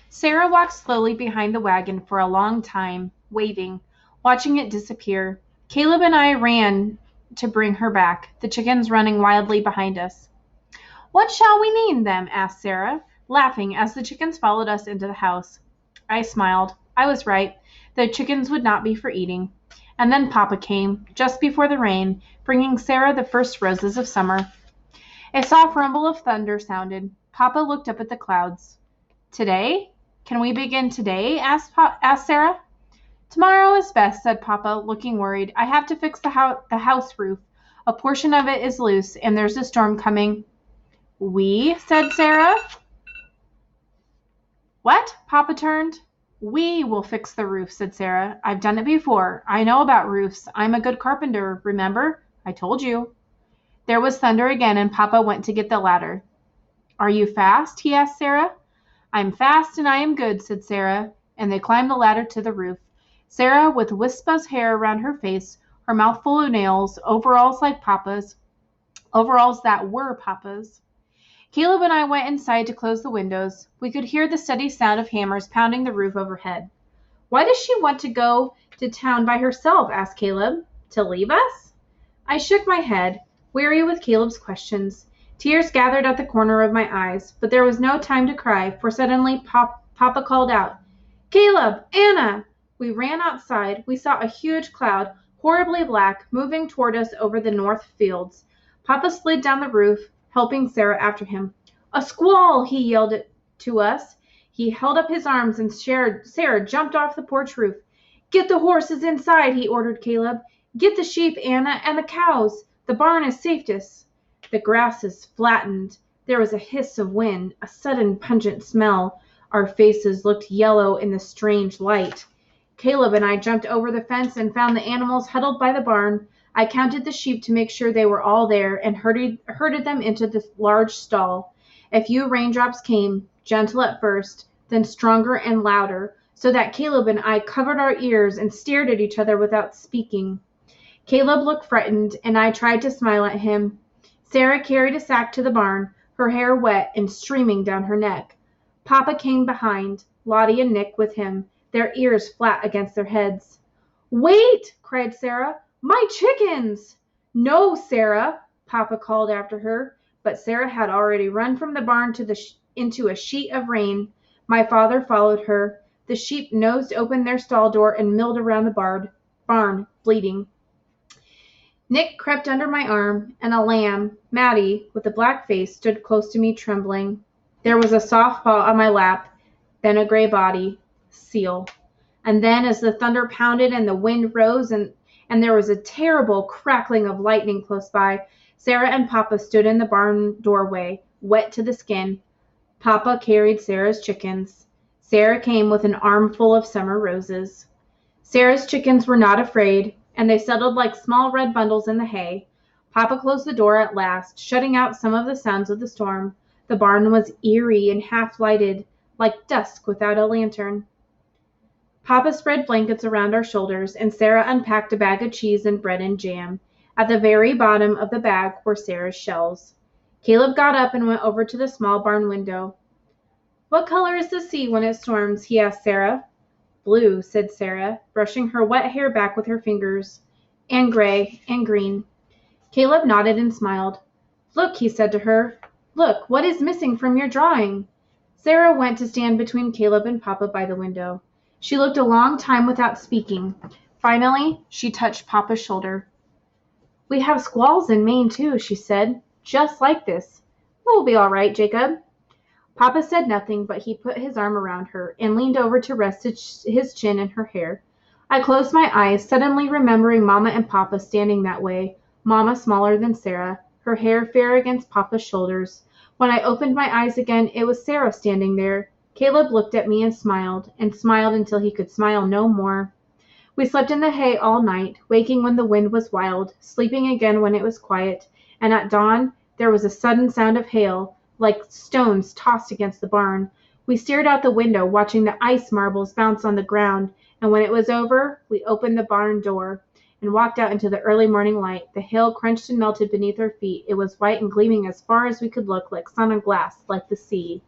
Sarah walked slowly behind the wagon for a long time, waving, watching it disappear. Caleb and I ran to bring her back, the chickens running wildly behind us. "What shall we name them?" asked Sarah, laughing as the chickens followed us into the house. I smiled. I was right. The chickens would not be for eating. And then Papa came, just before the rain, bringing Sarah the first roses of summer. A soft rumble of thunder sounded. Papa looked up at the clouds. "Today? Can we begin today?" asked Sarah. "Tomorrow is best," said Papa, looking worried. "I have to fix the house roof. A portion of it is loose, and there's a storm coming." "We?" said Sarah. "What?" Papa turned. "We will fix the roof," said Sarah. "I've done it before. I know about roofs. I'm a good carpenter, remember? I told you." There was thunder again, and Papa went to get the ladder. "Are you fast?" he asked Sarah. "I'm fast and I am good," said Sarah, and they climbed the ladder to the roof. Sarah, with wisps of hair around her face, her mouth full of nails, overalls like Papa's, overalls that were Papa's. Caleb and I went inside to close the windows. We could hear the steady sound of hammers pounding the roof overhead. "Why does she want to go to town by herself?" asked Caleb. "To leave us?" I shook my head, weary with Caleb's questions. Tears gathered at the corner of my eyes, but there was no time to cry, for suddenly Papa called out, "Caleb! Anna!" We ran outside. We saw a huge cloud, horribly black, moving toward us over the north fields. Papa slid down the roof, helping Sarah after him. "A squall!" he yelled to us. He held up his arms, and Sarah jumped off the porch roof. "Get the horses inside," he ordered Caleb. "Get the sheep, Anna, and the cows. The barn is safest." The grasses flattened. There was a hiss of wind, a sudden pungent smell. Our faces looked yellow in the strange light. Caleb and I jumped over the fence and found the animals huddled by the barn. I counted the sheep to make sure they were all there and herded them into the large stall. A few raindrops came, gentle at first, then stronger and louder, so that Caleb and I covered our ears and stared at each other without speaking. Caleb looked frightened, and I tried to smile at him. Sarah carried a sack to the barn, her hair wet and streaming down her neck. Papa came behind, Lottie and Nick with him, their ears flat against their heads. "Wait!" cried Sarah. "My chickens!" "No, Sarah!" Papa called after her, but Sarah had already run from the barn into a sheet of rain. My father followed her. The sheep nosed open their stall door and milled around the barn, bleating. Nick crept under my arm, and a lamb, Maddie, with a black face, stood close to me, trembling. There was a soft paw on my lap, then a gray body, Seal. And then, as the thunder pounded and the wind rose and there was a terrible crackling of lightning close by, Sarah and Papa stood in the barn doorway, wet to the skin. Papa carried Sarah's chickens. Sarah came with an armful of summer roses. Sarah's chickens were not afraid, and they settled like small red bundles in the hay. Papa closed the door at last, shutting out some of the sounds of the storm. The barn was eerie and half-lighted, like dusk without a lantern. Papa spread blankets around our shoulders, and Sarah unpacked a bag of cheese and bread and jam. At the very bottom of the bag were Sarah's shells. Caleb got up and went over to the small barn window. "What color is the sea when it storms?" he asked Sarah. "Blue," said Sarah, brushing her wet hair back with her fingers. "And gray, and green." Caleb nodded and smiled. "Look," he said to her. "Look, what is missing from your drawing?" Sarah went to stand between Caleb and Papa by the window. She looked a long time without speaking. Finally, she touched Papa's shoulder. "We have squalls in Maine, too," she said. "Just like this. We'll be all right, Jacob." Papa said nothing, but he put his arm around her and leaned over to rest his chin in her hair. I closed my eyes, suddenly remembering Mama and Papa standing that way, Mama smaller than Sarah, her hair fair against Papa's shoulders. When I opened my eyes again, it was Sarah standing there. Caleb looked at me and smiled until he could smile no more. We slept in the hay all night, waking when the wind was wild, sleeping again when it was quiet, and at dawn there was a sudden sound of hail, like stones tossed against the barn. We stared out the window, watching the ice marbles bounce on the ground, and when it was over, we opened the barn door and walked out into the early morning light. The hail crunched and melted beneath our feet. It was white and gleaming as far as we could look, like sun on glass, like the sea.